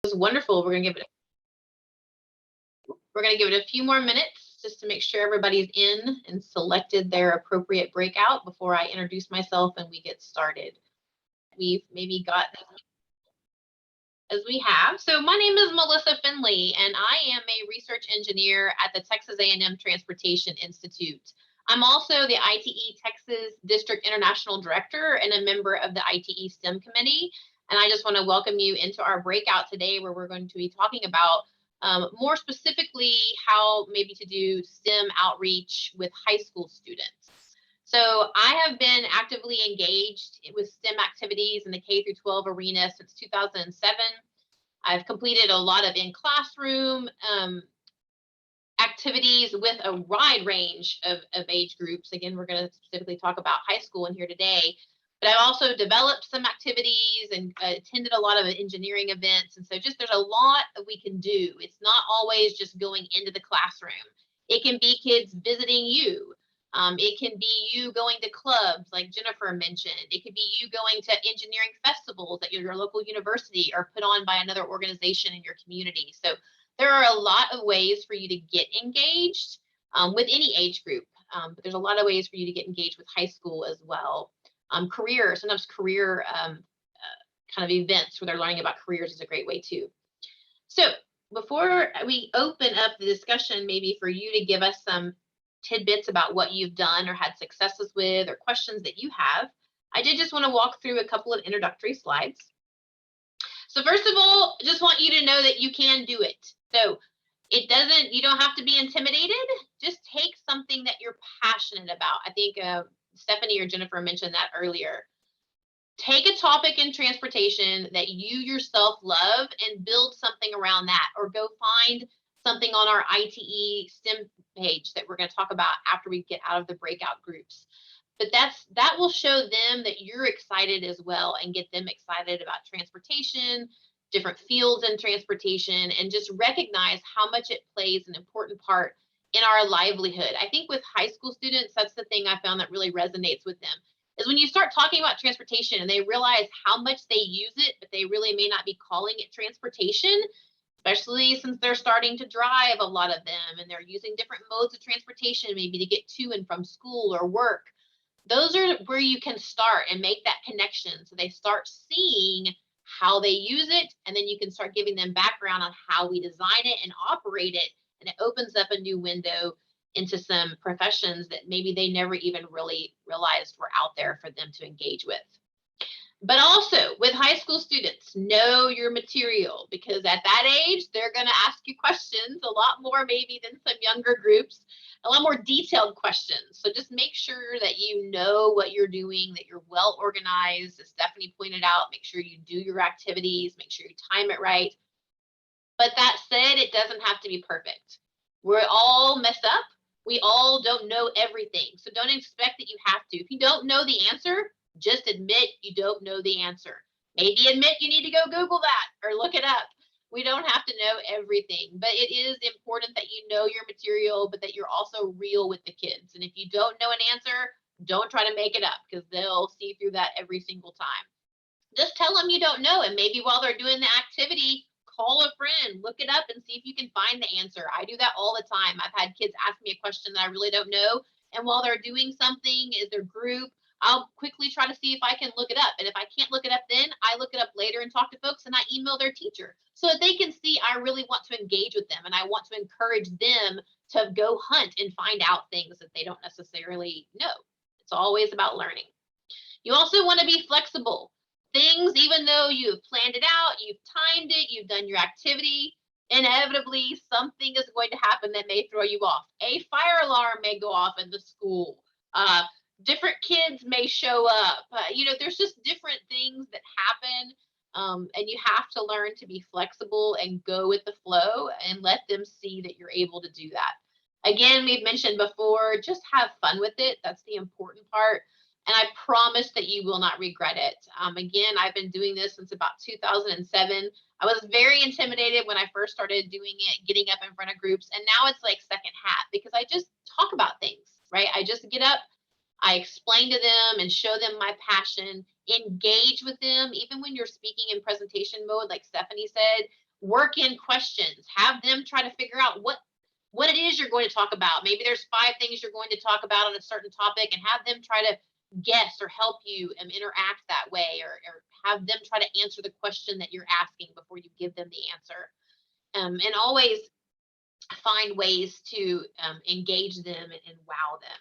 was wonderful. We're gonna give it a few more minutes just to make sure everybody's in and selected their appropriate breakout before I introduce myself and we get started. We've maybe got as we have. So my name is Melissa Finley, and I am a research engineer at the Texas A&M Transportation Institute. I'm also the ITE Texas District International Director and a member of the ITE STEM Committee. And I just want to welcome you into our breakout today, where we're going to be talking about more specifically how maybe to do STEM outreach with high school students. So I have been actively engaged with STEM activities in the K through 12 arena since 2007. I've completed a lot of in-classroom activities with a wide range of age groups. Again, we're going to specifically talk about high school in here today. But I've also developed some activities and attended a lot of engineering events. And so just there's a lot that we can do. It's not always just going into the classroom. It can be kids visiting you. It can be you going to clubs like Jennifer mentioned. It could be you going to engineering festivals at your local university or put on by another organization in your community. So there are a lot of ways for you to get engaged with any age group. But there's a lot of ways for you to get engaged with high school as well. Sometimes career kind of events where they're learning about careers is a great way too. So before we open up the discussion, maybe for you to give us some tidbits about what you've done or had successes with or questions that you have, I did just want to walk through a couple of introductory slides. So first of all, I just want you to know that you can do it. So you don't have to be intimidated. Just take something that you're passionate about. I think Stephanie or Jennifer mentioned that earlier. Take a topic in transportation that you yourself love and build something around that, or go find something on our ITE STEM page that we're going to talk about after we get out of the breakout groups. But that will show them that you're excited as well and get them excited about transportation, different fields in transportation, and just recognize how much it plays an important part in our livelihood. I think with high school students, that's the thing I found that really resonates with them, is when you start talking about transportation and they realize how much they use it, but they really may not be calling it transportation, especially since they're starting to drive, a lot of them, and they're using different modes of transportation, maybe to get to and from school or work. Those are where you can start and make that connection. So they start seeing how they use it, and then you can start giving them background on how we design it and operate it. And it opens up a new window into some professions that maybe they never even really realized were out there for them to engage with. But also with high school students, know your material, because at that age, they're going to ask you questions a lot more maybe than some younger groups, a lot more detailed questions. So just make sure that you know what you're doing, that you're well organized. As Stephanie pointed out, make sure you do your activities, make sure you time it right. But that said, it doesn't have to be perfect. We're all messed up. We all don't know everything. So don't expect that you have to. If you don't know the answer, just admit you don't know the answer. Maybe admit you need to go Google that or look it up. We don't have to know everything, but it is important that you know your material, but that you're also real with the kids. And if you don't know an answer, don't try to make it up, because they'll see through that every single time. Just tell them you don't know, and maybe while they're doing the activity, call a friend, look it up and see if you can find the answer. I do that all the time. I've had kids ask me a question that I really don't know, and while they're doing something in their group, I'll quickly try to see if I can look it up. And if I can't look it up then, I look it up later and talk to folks, and I email their teacher so that they can see I really want to engage with them, and I want to encourage them to go hunt and find out things that they don't necessarily know. It's always about learning. You also want to be flexible. Things, even though you've planned it out, you've timed it, you've done your activity, inevitably something is going to happen that may throw you off. A fire alarm may go off in the school. Different kids may show up. There's just different things that happen, and you have to learn to be flexible and go with the flow and let them see that you're able to do that. Again, we've mentioned before, just have fun with it. That's the important part. And I promise that you will not regret it. Again, I've been doing this since about 2007. I was very intimidated when I first started doing it, getting up in front of groups. And now it's like second hat, because I just talk about things, right? I just get up, I explain to them and show them my passion, engage with them. Even when you're speaking in presentation mode, like Stephanie said, work in questions, have them try to figure out what it is you're going to talk about. Maybe there's 5 things you're going to talk about on a certain topic, and have them try to guess or help you interact that way, or have them try to answer the question that you're asking before you give them the answer. And always find ways to engage them and wow them.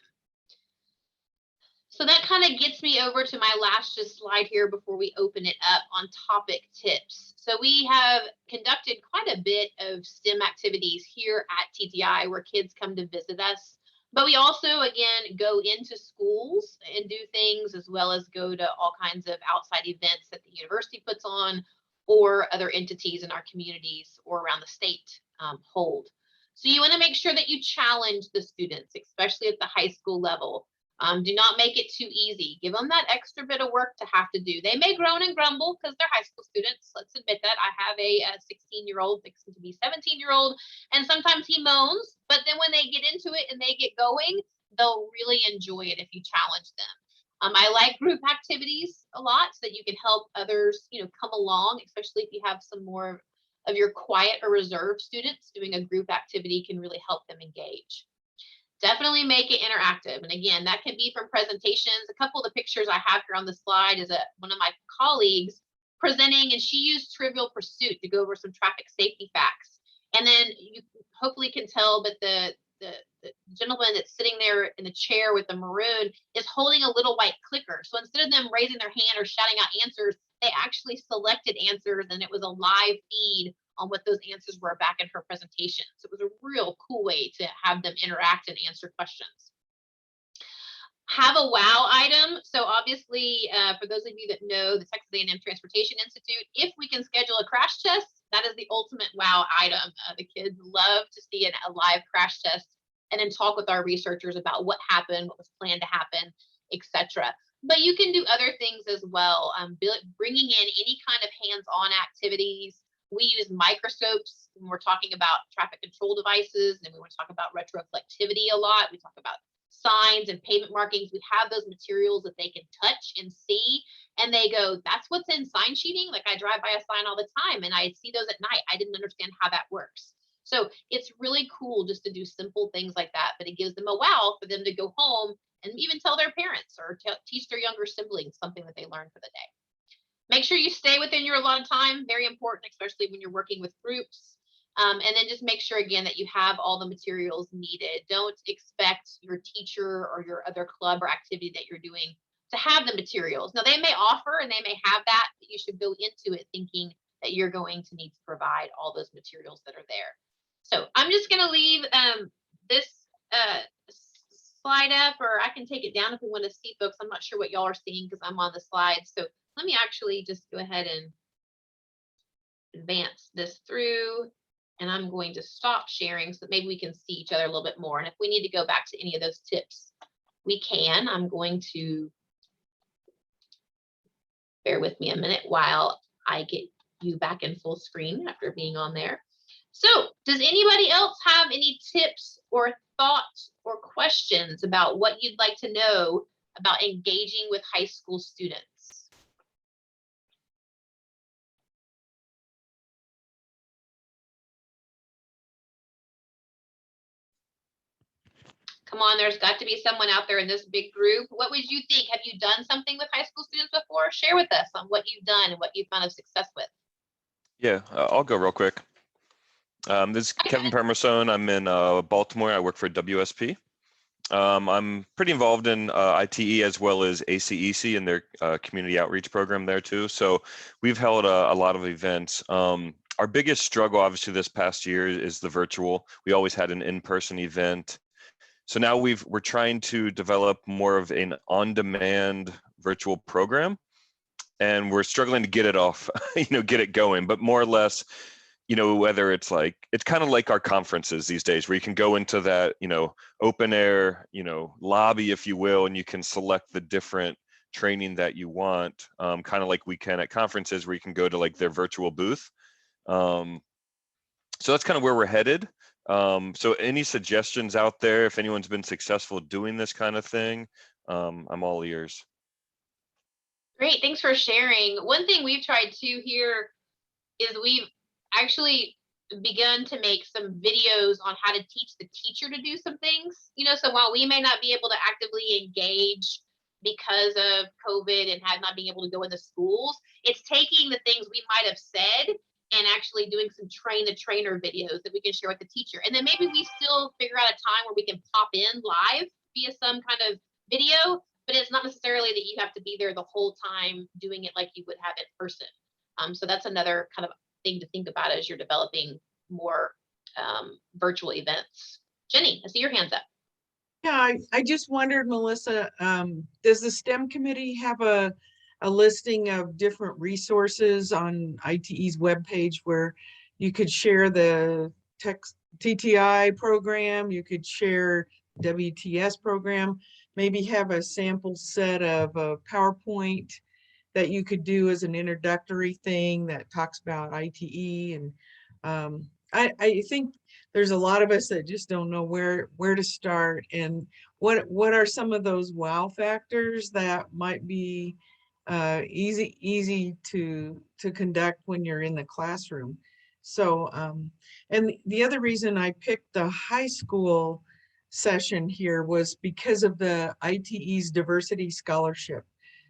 So that kind of gets me over to my last just slide here before we open it up on topic tips. So we have conducted quite a bit of STEM activities here at TTI where kids come to visit us. But we also, again, go into schools and do things, as well as go to all kinds of outside events that the university puts on, or other entities in our communities or around the state hold. So you want to make sure that you challenge the students, especially at the high school level. Do not make it too easy. Give them that extra bit of work to have to do. They may groan and grumble because they're high school students. Let's admit that. I have a 16-year-old fixing to be 17-year-old, and sometimes he moans, but then when they get into it and they get going, they'll really enjoy it if you challenge them. I like group activities a lot so that you can help others, come along, especially if you have some more of your quiet or reserved students. Doing a group activity can really help them engage. Definitely make it interactive. And again, that can be from presentations. A couple of the pictures I have here on the slide is one of my colleagues presenting, and she used Trivial Pursuit to go over some traffic safety facts. And then you hopefully can tell, but the gentleman that's sitting there in the chair with the maroon is holding a little white clicker. So instead of them raising their hand or shouting out answers, they actually selected answers, and it was a live feed on what those answers were back in her presentation. So it was a real cool way to have them interact and answer questions. Have a wow item. So obviously, for those of you that know the Texas A&M Transportation Institute, if we can schedule a crash test, that is the ultimate wow item. The kids love to see a live crash test and then talk with our researchers about what happened, what was planned to happen, etc. But you can do other things as well. Bringing in any kind of hands-on activities. We use microscopes when we're talking about traffic control devices, and we want to talk about retroflectivity a lot. We talk about signs and pavement markings. We have those materials that they can touch and see, and they go, that's what's in sign sheeting. Like I drive by a sign all the time and I see those at night. I didn't understand how that works. So it's really cool just to do simple things like that, but it gives them a wow for them to go home and even tell their parents or teach their younger siblings something that they learned for the day. Make sure you stay within your allotted time, very important, especially when you're working with groups. And then just make sure, again, that you have all the materials needed. Don't expect your teacher or your other club or activity that you're doing to have the materials. Now, they may offer and they may have that, but you should go into it thinking that you're going to need to provide all those materials that are there. So I'm just going to leave this slide up, or I can take it down if we want to see folks. I'm not sure what y'all are seeing because I'm on the slide. So let me actually just go ahead and advance this through, and I'm going to stop sharing so that maybe we can see each other a little bit more. And if we need to go back to any of those tips, we can. I'm going to bear with me a minute while I get you back in full screen after being on there. So does anybody else have any tips or thoughts or questions about what you'd like to know about engaging with high school students? Come on, there's got to be someone out there in this big group. What would you think? Have you done something with high school students before? Share with us on what you've done and what you've found of success with. Yeah, I'll go real quick. This is Kevin Permerson. I'm in Baltimore. I work for WSP. I'm pretty involved in ITE as well as ACEC and their community outreach program there too. So we've held a lot of events. Our biggest struggle, obviously, this past year is the virtual. We always had an in-person event. So now we're trying to develop more of an on-demand virtual program, and we're struggling to get it off, get it going, but more or less, whether it's kind of like our conferences these days where you can go into that, open air, lobby, if you will, and you can select the different training that you want, kind of like we can at conferences where you can go to like their virtual booth. So that's kind of where we're headed. So any suggestions out there, if anyone's been successful doing this kind of thing, I'm all ears. Great, thanks for sharing. One thing we've tried to here is we've actually begun to make some videos on how to teach the teacher to do some things. So while we may not be able to actively engage because of COVID and have not being able to go into schools, it's taking the things we might have said and actually doing some train the trainer videos that we can share with the teacher. And then maybe we still figure out a time where we can pop in live via some kind of video, but it's not necessarily that you have to be there the whole time doing it like you would have in person. So that's another kind of thing to think about as you're developing more virtual events. Jenny, I see your hands up. Yeah, I just wondered, Melissa, does the STEM committee have a listing of different resources on ITE's webpage where you could share the TTI program, you could share WTS program, maybe have a sample set of a PowerPoint that you could do as an introductory thing that talks about ITE. And I think there's a lot of us that just don't know where to start and what are some of those wow factors that might be easy to conduct when you're in the classroom. So and the other reason I picked the high school session here was because of the ITE's diversity scholarship.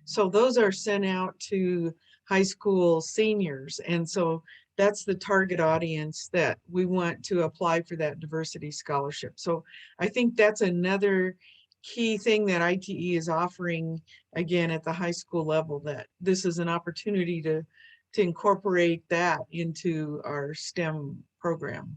So those are sent out to high school seniors. And so that's the target audience that we want to apply for that diversity scholarship. So I think that's another key thing that ITE is offering again at the high school level, that this is an opportunity to incorporate that into our STEM program.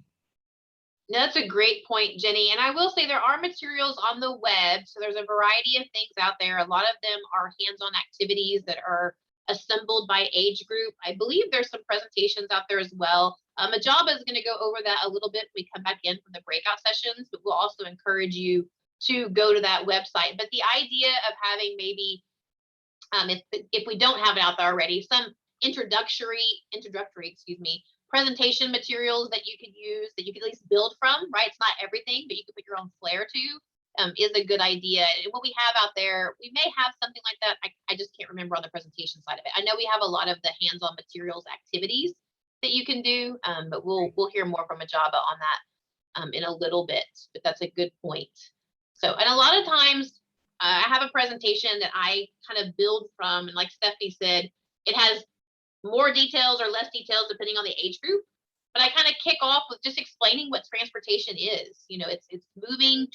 That's a great point, Jenny. And I will say there are materials on the web. So there's a variety of things out there. A lot of them are hands-on activities that are assembled by age group. I believe there's some presentations out there as well. Majaba is going to go over that a little bit when we come back in from the breakout sessions, but we'll also encourage you to go to that website. But the idea of having maybe, if we don't have it out there already, some introductory, presentation materials that you could use, that you could at least build from, right? It's not everything, but you can put your own flair to, is a good idea. And what we have out there, we may have something like that. I just can't remember on the presentation side of it. I know we have a lot of the hands-on materials activities that you can do, but we'll hear more from Majaba on that in a little bit, but that's a good point. So, and a lot of times I have a presentation that I kind of build from, and like Stephanie said, it has more details or less details depending on the age group. But I kind of kick off with just explaining what transportation is. It's moving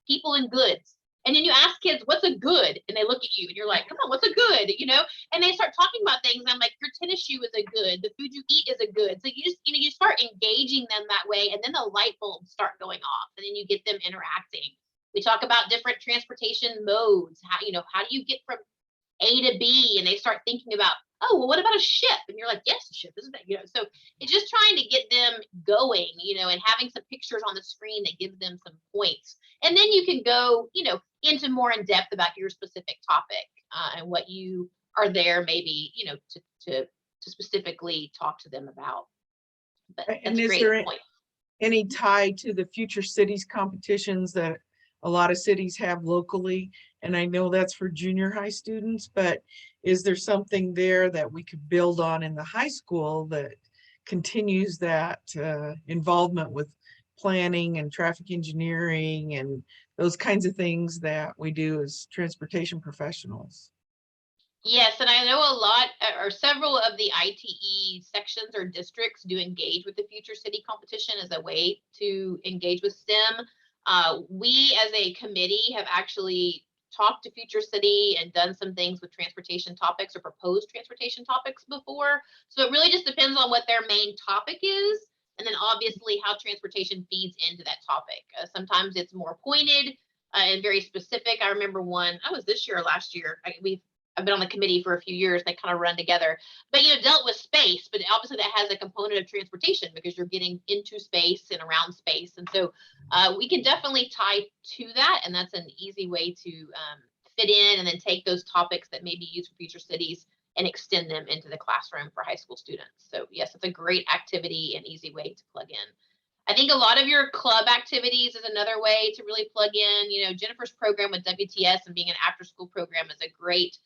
people and goods. And then you ask kids, what's a good? And they look at you and you're like, come on, what's a good? And they start talking about things. And I'm like, your tennis shoe is a good. The food you eat is a good. So you just, you start engaging them that way. And then the light bulbs start going off and then you get them interacting. We talk about different transportation modes. How do you get from A to B? And they start thinking about, oh, well, what about a ship? And you're like, yes, a ship, isn't it? So it's just trying to get them going, and having some pictures on the screen that give them some points. And then you can go, into more in depth about your specific topic and what you are there maybe, to specifically talk to them about. But And that's a is great there point. Any tie to the Future Cities competitions that a lot of cities have locally? And I know that's for junior high students, but is there something there that we could build on in the high school that continues that involvement with planning and traffic engineering and those kinds of things that we do as transportation professionals? Yes, and I know a lot or several of the ITE sections or districts do engage with the Future City competition as a way to engage with STEM. We as a committee have actually talked to Future City and done some things with transportation topics or proposed transportation topics before. So it really just depends on what their main topic is. And then obviously how transportation feeds into that topic. Sometimes it's more pointed and very specific. I remember one, I was this year or last year, I've been on the committee for a few years. They kind of run together, but dealt with space. But obviously, that has a component of transportation because you're getting into space and around space, and so we can definitely tie to that. And that's an easy way to fit in, and then take those topics that may be used for future cities and extend them into the classroom for high school students. So yes, it's a great activity and easy way to plug in. I think a lot of your club activities is another way to really plug in. Jennifer's program with WTS and being an after-school program is a great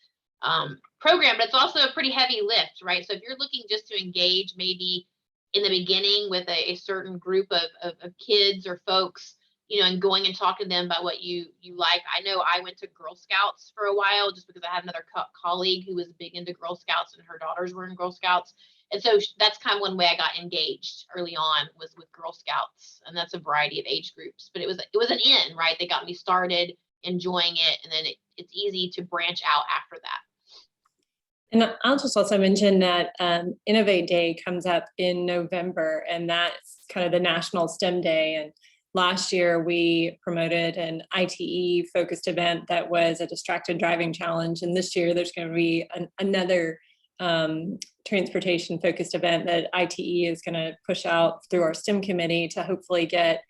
program, but it's also a pretty heavy lift, right? So if you're looking just to engage maybe in the beginning with a certain group of kids or folks, you know, and going and talking to them about what you like. I know I went to Girl Scouts for a while just because I had another colleague who was big into Girl Scouts and her daughters were in Girl Scouts. And so that's kind of one way I got engaged early on was with Girl Scouts, and that's a variety of age groups. But it was an in, right? They got me started enjoying it, and then it's easy to branch out after that. And I'll just also mention that Innovate Day comes up in November, and that's kind of the National STEM Day. And last year we promoted an ITE focused event that was a distracted driving challenge. And this year there's going to be another transportation focused event that ITE is going to push out through our STEM committee to hopefully get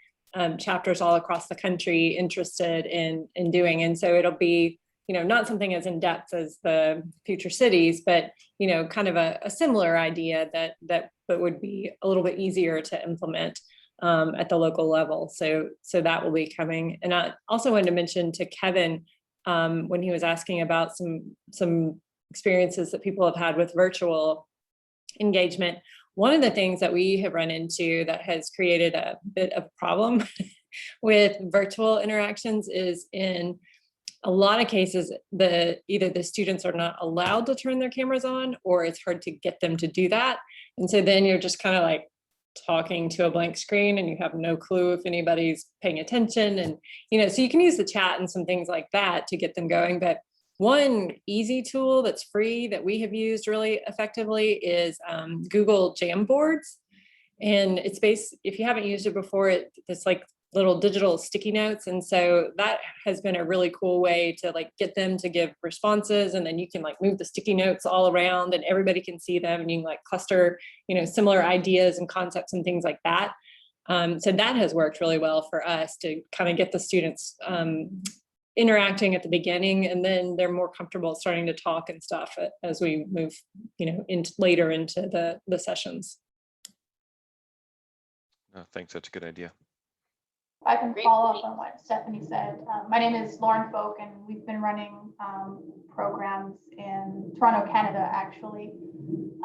chapters all across the country interested in doing. And so it'll be, you know, not something as in depth as the future cities, but, you know, kind of a similar idea that would be a little bit easier to implement at the local level. So that will be coming. And I also wanted to mention to Kevin, when he was asking about some experiences that people have had with virtual engagement, one of the things that we have run into that has created a bit of problem with virtual interactions is in a lot of cases, either the students are not allowed to turn their cameras on, or it's hard to get them to do that. And so then you're just kind of like talking to a blank screen and you have no clue if anybody's paying attention. And, you know, so you can use the chat and some things like that to get them going. But one easy tool that's free that we have used really effectively is Google Jamboards. And it's if you haven't used it before, it's like little digital sticky notes. And so that has been a really cool way to like get them to give responses. And then you can like move the sticky notes all around and everybody can see them, and you can like cluster, you know, similar ideas and concepts and things like that. So that has worked really well for us to kind of get the students interacting at the beginning, and then they're more comfortable starting to talk and stuff as we move, you know, later into the sessions. Oh, thanks, that's a good idea. I can follow up on what Stephanie said. My name is Lauren Folk, and we've been running programs in Toronto, Canada, actually.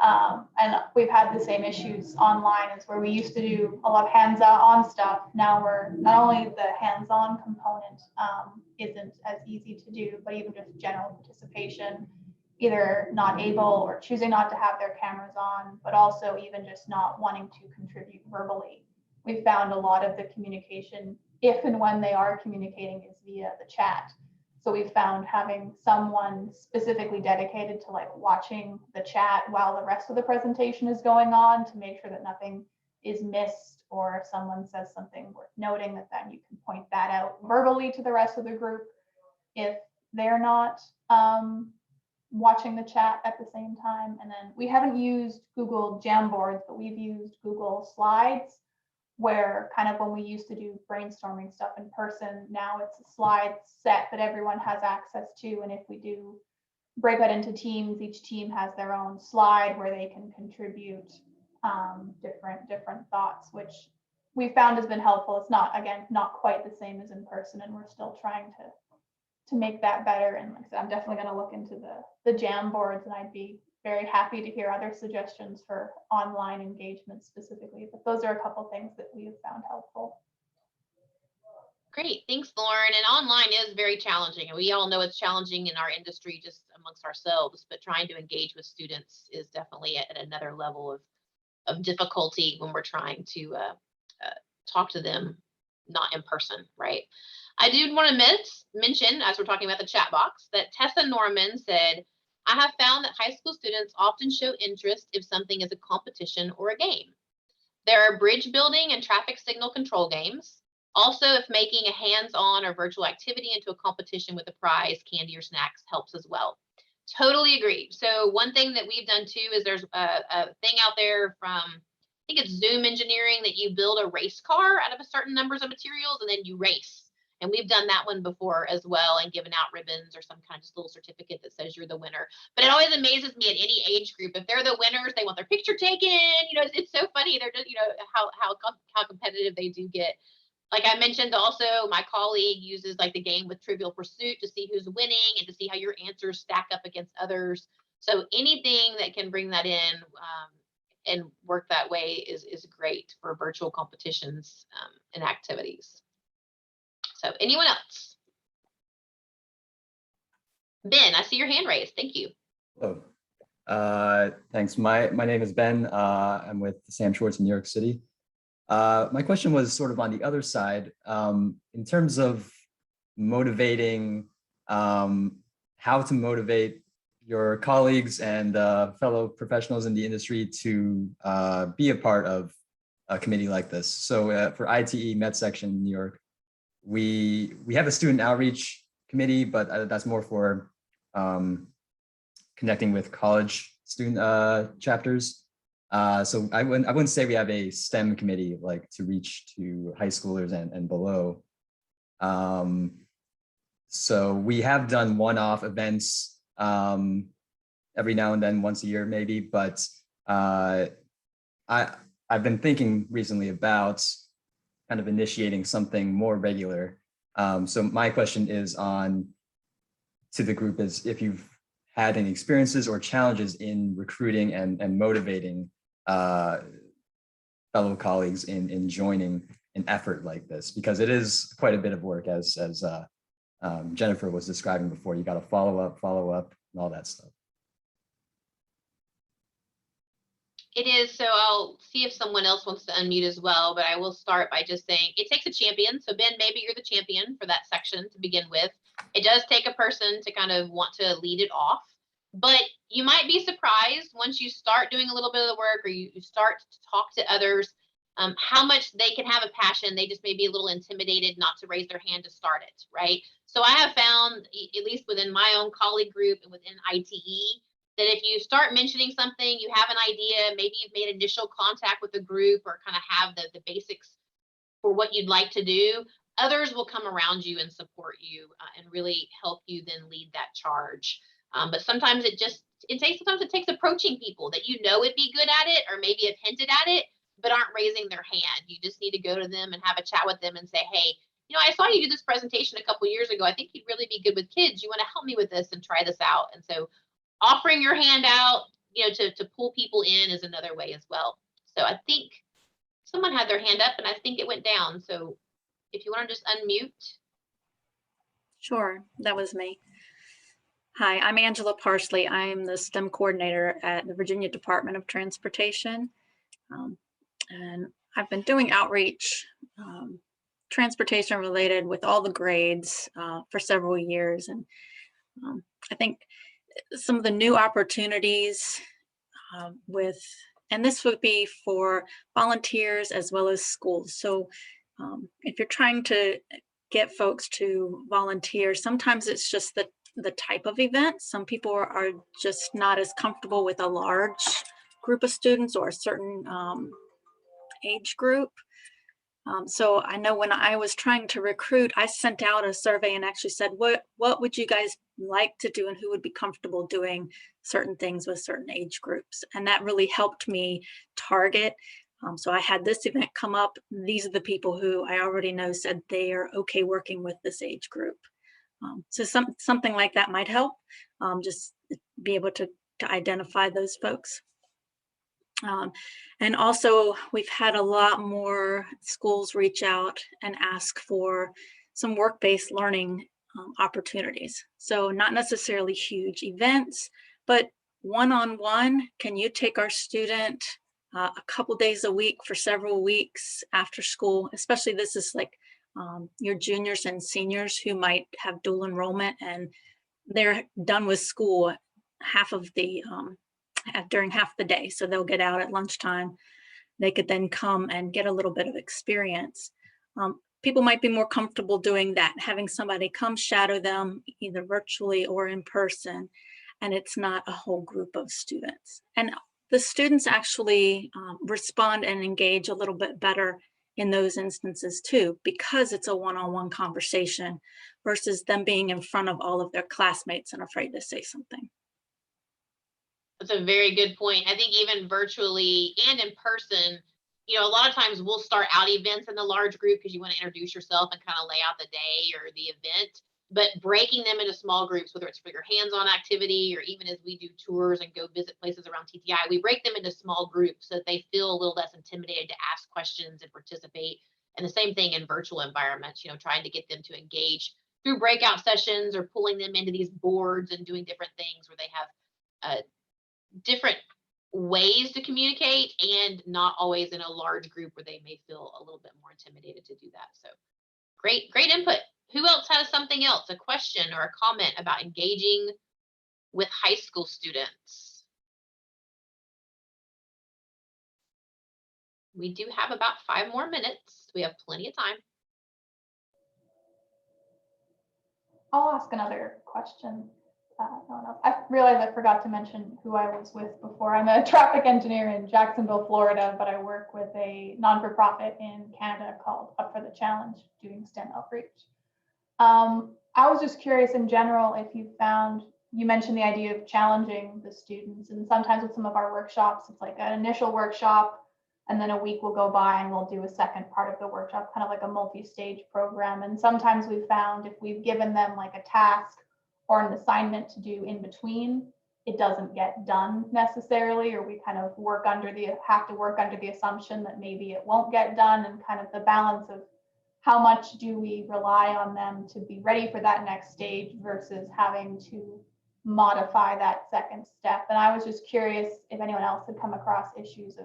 And we've had the same issues online as where we used to do a lot of hands-on stuff. Now we're not only the hands-on component isn't as easy to do, but even just general participation, either not able or choosing not to have their cameras on, but also even just not wanting to contribute verbally. We've found a lot of the communication, if and when they are communicating, is via the chat. So we've found having someone specifically dedicated to like watching the chat while the rest of the presentation is going on to make sure that nothing is missed, or if someone says something worth noting, that then you can point that out verbally to the rest of the group if they're not watching the chat at the same time. And then we haven't used Google Jamboards, but we've used Google Slides, where kind of when we used to do brainstorming stuff in person, now it's a slide set that everyone has access to. And if we do break out into teams, each team has their own slide where they can contribute different thoughts, which we found has been helpful. It's not, again, not quite the same as in person, and we're still trying to make that better. And like I said, I'm definitely going to look into the Jamboards, and I'd be very happy to hear other suggestions for online engagement specifically, but those are a couple things that we have found helpful. Great, thanks, Lauren. And online is very challenging, and we all know it's challenging in our industry just amongst ourselves, but trying to engage with students is definitely at another level of difficulty when we're trying to talk to them not in person, right? I do want to mention, as we're talking about the chat box, that Tessa Norman said, I have found that high school students often show interest if something is a competition or a game. There are bridge building and traffic signal control games. Also, if making a hands-on or virtual activity into a competition with a prize, candy or snacks helps as well. Totally agree. So one thing that we've done too is there's a thing out there from, I think it's Zoom Engineering, that you build a race car out of a certain numbers of materials and then you race. And we've done that one before as well, and given out ribbons or some kind of just little certificate that says you're the winner. But it always amazes me at any age group, if they're the winners, they want their picture taken. You know, it's so funny. They're just, you know, how competitive they do get. Like I mentioned, also my colleague uses like the game with Trivial Pursuit to see who's winning and to see how your answers stack up against others. So anything that can bring that in and work that way is great for virtual competitions and activities. So anyone else? Ben, I see your hand raised. Thank you. Hello. Thanks. My name is Ben. I'm with Sam Schwartz in New York City. My question was sort of on the other side, in terms of motivating, how to motivate your colleagues and fellow professionals in the industry to be a part of a committee like this. So for ITE Med Section in New York, we have a student outreach committee, but that's more for connecting with college student chapters. So I wouldn't say we have a STEM committee like to reach to high schoolers and below. So we have done one-off events every now and then, once a year maybe, but I've been thinking recently about kind of initiating something more regular. So my question is to the group is if you've had any experiences or challenges in recruiting and motivating fellow colleagues in joining an effort like this, because it is quite a bit of work, as Jennifer was describing before. You got to follow up, and all that stuff. It is. So I'll see if someone else wants to unmute as well, but I will start by just saying it takes a champion. So Ben, maybe you're the champion for that section to begin with. It does take a person to kind of want to lead it off, but you might be surprised once you start doing a little bit of the work, or you start to talk to others, how much they can have a passion. They just may be a little intimidated not to raise their hand to start it, right? So I have found, at least within my own colleague group and within ITE, that if you start mentioning something, you have an idea, maybe you've made initial contact with the group or kind of have the basics for what you'd like to do, others will come around you and support you and really help you then lead that charge. But sometimes it takes approaching people that you know would be good at it, or maybe have hinted at it, but aren't raising their hand. You just need to go to them and have a chat with them and say, hey, I saw you do this presentation a couple years ago. I think you'd really be good with kids. You want to help me with this and try this out. And so offering your hand out, to pull people in is another way as well. So I think someone had their hand up and I think it went down. So if you want to just unmute. Sure, that was me. Hi, I'm Angela Parsley. I'm the STEM coordinator at the Virginia Department of Transportation. And I've been doing outreach, transportation related, with all the grades for several years. And I think some of the new opportunities and this would be for volunteers as well as schools. So if you're trying to get folks to volunteer, sometimes it's just the type of event. Some people are just not as comfortable with a large group of students or a certain age group. So I know when I was trying to recruit, I sent out a survey and actually said, what would you guys like to do and who would be comfortable doing certain things with certain age groups? And that really helped me target. So I had this event come up. These are the people who I already know said they are okay working with this age group. So something like that might help, just be able to identify those folks. And also, we've had a lot more schools reach out and ask for some work-based learning opportunities. So not necessarily huge events, but one-on-one, can you take our student a couple days a week for several weeks after school? Especially this is like your juniors and seniors who might have dual enrollment and they're done with school during half the day. So they'll get out at lunchtime. They could then come and get a little bit of experience. People might be more comfortable doing that, having somebody come shadow them either virtually or in person, and it's not a whole group of students. And the students actually respond and engage a little bit better in those instances too, because it's a one-on-one conversation versus them being in front of all of their classmates and afraid to say something. That's a very good point. I think even virtually and in person, a lot of times we'll start out events in the large group because you want to introduce yourself and kind of lay out the day or the event. but breaking them into small groups, whether it's for your hands-on activity or even as we do tours and go visit places around TTI, we break them into small groups so that they feel a little less intimidated to ask questions and participate. And the same thing in virtual environments, trying to get them to engage through breakout sessions or pulling them into these boards and doing different things where they have different ways to communicate and not always in a large group where they may feel a little bit more intimidated to do that. So great input. Who else has something else, a question or a comment about engaging with high school students? We do have about 5 more minutes. We have plenty of time. I'll ask another question. No one else. I realized I forgot to mention who I was with before. I'm a traffic engineer in Jacksonville, Florida, but I work with a non-for-profit in Canada called Up for the Challenge, doing STEM outreach. I was just curious in general if you found, you mentioned the idea of challenging the students, and sometimes with some of our workshops, it's like an initial workshop, and then a week will go by and we'll do a second part of the workshop, kind of like a multi-stage program. And sometimes we've found if we've given them like a task or an assignment to do in between, it doesn't get done necessarily, or we kind of have to work under the assumption that maybe it won't get done, and kind of the balance of how much do we rely on them to be ready for that next stage versus having to modify that second step. And I was just curious if anyone else had come across issues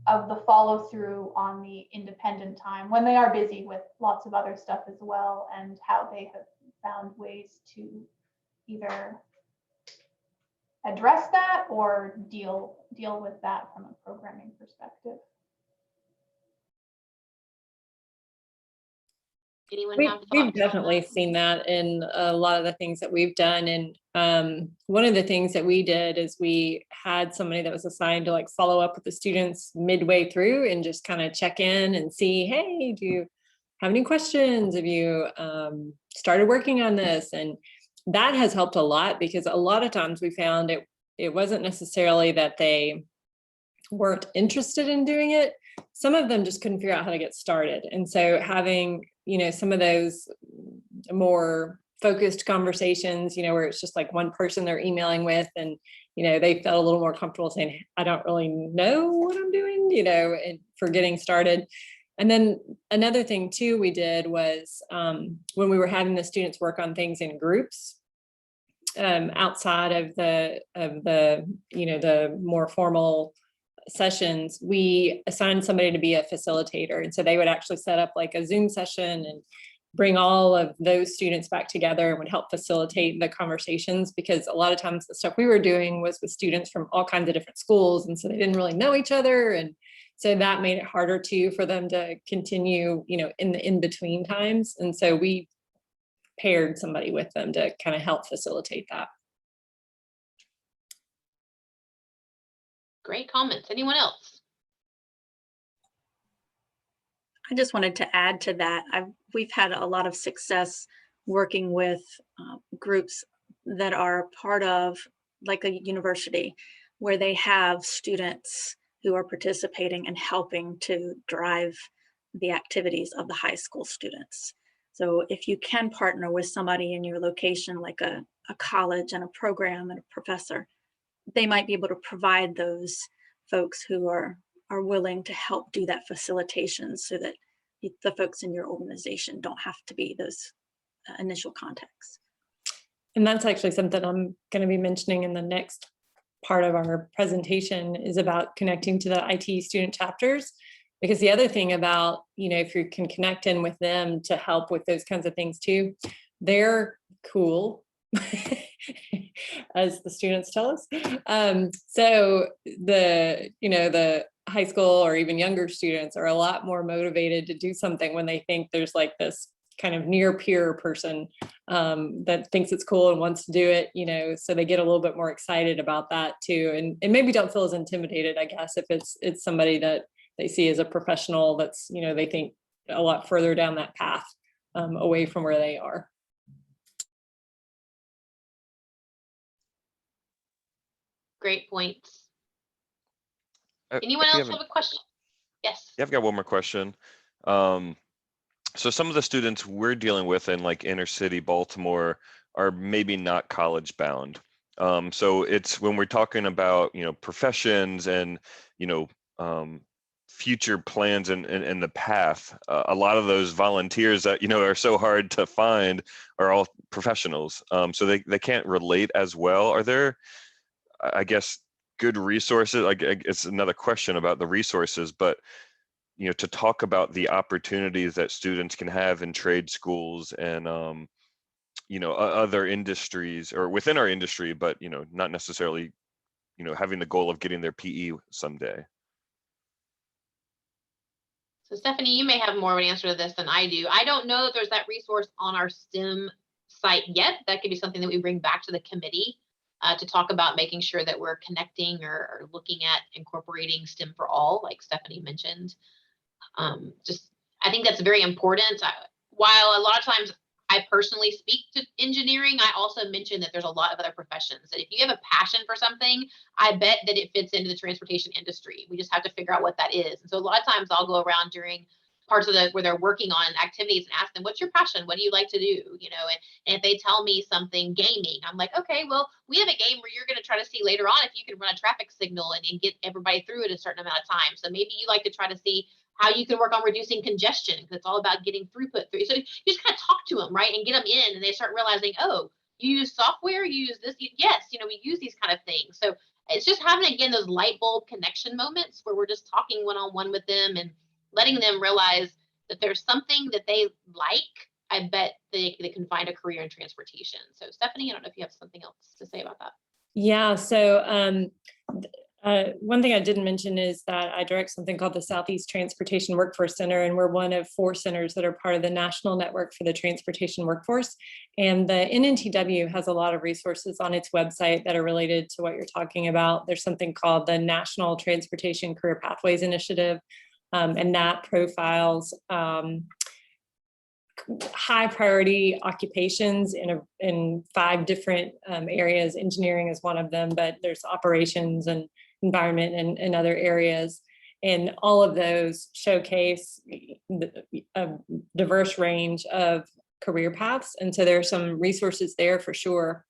of the follow through on the independent time when they are busy with lots of other stuff as well, and how they have found ways to either address that or deal with that from a programming perspective. Anyone have We've thoughts? definitely seen that in a lot of the things that we've done. And one of the things that we did is we had somebody that was assigned to like follow up with the students midway through and just kind of check in and see, hey, do you have any questions? Have you started working on this? And that has helped a lot, because a lot of times we found it wasn't necessarily that they weren't interested in doing it. Some of them just couldn't figure out how to get started. And so having, some of those more focused conversations, where it's just like one person they're emailing with, and, they felt a little more comfortable saying, I don't really know what I'm doing, and for getting started. And then another thing too we did was when we were having the students work on things in groups, outside of the more formal sessions, we assigned somebody to be a facilitator. And so they would actually set up like a Zoom session and bring all of those students back together and would help facilitate the conversations, because a lot of times the stuff we were doing was with students from all kinds of different schools. And so they didn't really know each other. And so that made it harder too for them to continue, in the in-between times. And so we paired somebody with them to kind of help facilitate that. Great comments. Anyone else? I just wanted to add to that. We've had a lot of success working with groups that are part of like a university, where they have students who are participating and helping to drive the activities of the high school students. So if you can partner with somebody in your location, like a college and a program and a professor, they might be able to provide those folks who are willing to help do that facilitation, so that the folks in your organization don't have to be those initial contacts. And that's actually something I'm going to be mentioning in the next part of our presentation, is about connecting to the IT student chapters. Because the other thing about, if you can connect in with them to help with those kinds of things too, they're cool, as the students tell us. So the high school or even younger students are a lot more motivated to do something when they think there's like this kind of near peer person that thinks it's cool and wants to do it, so they get a little bit more excited about that too. And maybe don't feel as intimidated, I guess, if it's somebody that they see as a professional that's, they think a lot further down that path away from where they are. Great points. Anyone else have a question? Yes. Yeah, I've got one more question. So some of the students we're dealing with in like inner city Baltimore are maybe not college bound. So it's when we're talking about, professions and, you know, um, future plans and the path, a lot of those volunteers that, are so hard to find are all professionals. So they can't relate as well. Are there, I guess, good resources? Like, it's another question about the resources, but to talk about the opportunities that students can have in trade schools and other industries or within our industry, but not necessarily having the goal of getting their PE someday. So Stephanie, you may have more of an answer to this than I do. I don't know if there's that resource on our STEM site yet. That could be something that we bring back to the committee to talk about, making sure that we're connecting or looking at incorporating STEM for all, like Stephanie mentioned. I think that's very important. While a lot of times I personally speak to engineering, I also mention that there's a lot of other professions. That if you have a passion for something, I bet that it fits into the transportation industry. We just have to figure out what that is. And so a lot of times I'll go around during parts of where they're working on activities and ask them, what's your passion? What do you like to do? And if they tell me something gaming, I'm like, okay, well, we have a game where you're going to try to see later on if you can run a traffic signal and get everybody through it a certain amount of time. So maybe you like to try to see how you can work on reducing congestion, because it's all about getting throughput through. So you just kind of talk to them, right, and get them in, and they start realizing, oh, you use software, you use this. Yes, we use these kind of things. So it's just having, again, those light bulb connection moments where we're just talking one-on-one with them and letting them realize that there's something that they like. I bet they can find a career in transportation. So Stephanie, I don't know if you have something else to say about that. Yeah, so one thing I didn't mention is that I direct something called the Southeast Transportation Workforce Center, and we're one of 4 centers that are part of the National Network for the Transportation Workforce. And the NNTW has a lot of resources on its website that are related to what you're talking about. There's something called the National Transportation Career Pathways Initiative, and that profiles high priority occupations in 5 different areas. Engineering is one of them, but there's operations and environment and other areas. And all of those showcase a diverse range of career paths. And so there are some resources there for sure.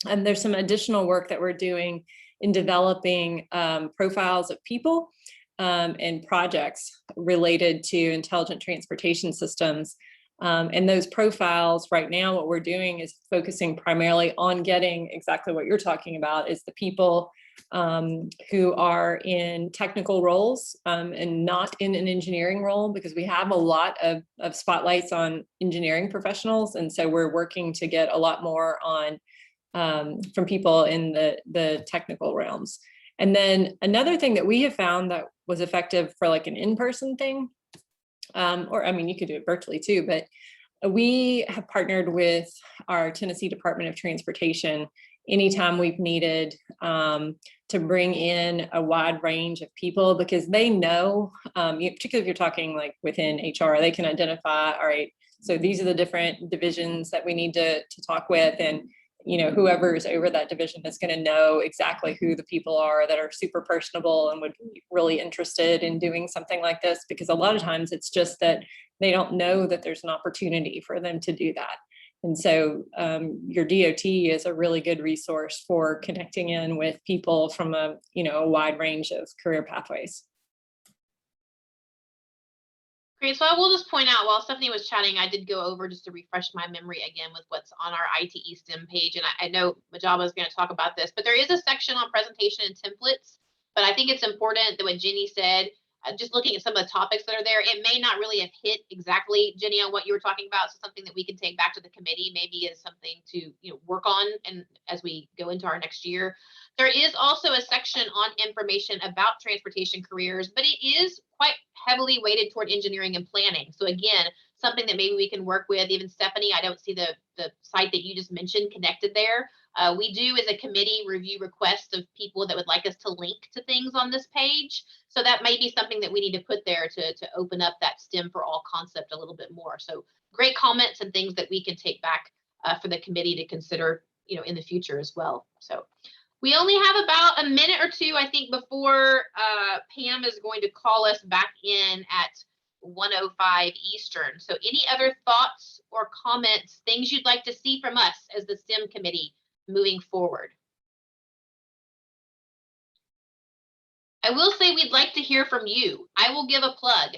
And there's some additional work that we're doing in developing profiles of people and projects related to intelligent transportation systems. And those profiles right now, what we're doing is focusing primarily on getting exactly what you're talking about, is the people who are in technical roles and not in an engineering role, because we have a lot of spotlights on engineering professionals. And so we're working to get a lot more on from people in the technical realms. And then another thing that we have found that was effective for like an in-person thing, or I mean, you could do it virtually too, but we have partnered with our Tennessee Department of Transportation anytime we've needed to bring in a wide range of people, because they know, particularly if you're talking like within HR, they can identify, all right, so these are the different divisions that we need to talk with, and whoever is over that division is going to know exactly who the people are that are super personable and would be really interested in doing something like this, because a lot of times it's just that they don't know that there's an opportunity for them to do that. And so your DOT is a really good resource for connecting in with people from a wide range of career pathways. Great. So I will just point out, while Stephanie was chatting, I did go over just to refresh my memory again with what's on our ITE STEM page. And I know Majaba is going to talk about this, but there is a section on presentation and templates. But I think it's important that what Jenny said, just looking at some of the topics that are there, it may not really have hit exactly, Jenny, on what you were talking about. So something that we can take back to the committee maybe is something to work on, and as we go into our next year. There is also a section on information about transportation careers, but it is quite heavily weighted toward engineering and planning. So again, something that maybe we can work with. Even Stephanie, I don't see the site that you just mentioned connected there. We do, as a committee, review requests of people that would like us to link to things on this page. So that may be something that we need to put there to open up that STEM for all concept a little bit more. So great comments and things that we can take back for the committee to consider, in the future as well. So we only have about a minute or two, I think, before Pam is going to call us back in at 1:05 Eastern. So any other thoughts or comments, things you'd like to see from us as the STEM committee moving forward? I will say we'd like to hear from you. I will give a plug.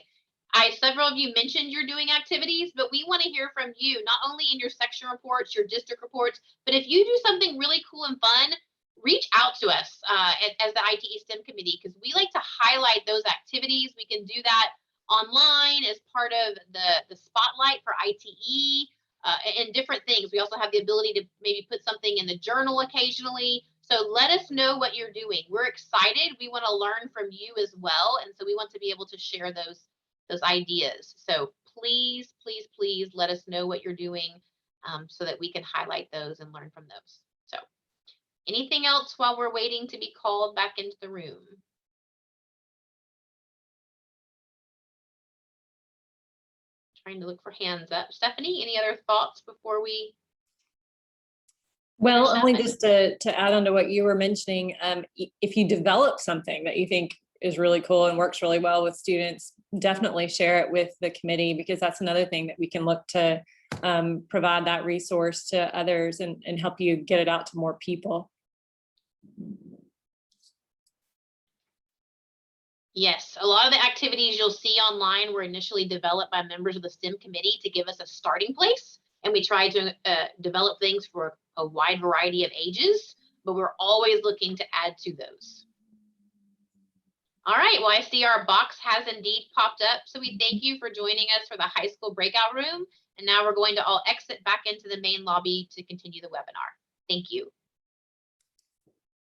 Several of you mentioned you're doing activities, but we want to hear from you, not only in your section reports, your district reports, but if you do something really cool and fun, reach out to us as the ITE STEM committee, because we like to highlight those activities. We can do that online as part of the spotlight for ITE and different things. We also have the ability to maybe put something in the journal occasionally. So let us know what you're doing. We're excited. We want to learn from you as well. And so we want to be able to share those ideas. So please, please, please let us know what you're doing so that we can highlight those and learn from those. So anything else while we're waiting to be called back into the room? Trying to look for hands up. Stephanie, any other thoughts before we? Well, finish only up? just to add on to what you were mentioning, if you develop something that you think is really cool and works really well with students, definitely share it with the committee, because that's another thing that we can look to provide that resource to others and help you get it out to more people. Yes, a lot of the activities you'll see online were initially developed by members of the STEM committee to give us a starting place. And we try to develop things for a wide variety of ages, but we're always looking to add to those. All right, well, I see our box has indeed popped up. So we thank you for joining us for the high school breakout room. And now we're going to all exit back into the main lobby to continue the webinar. Thank you.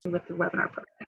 With the webinar program.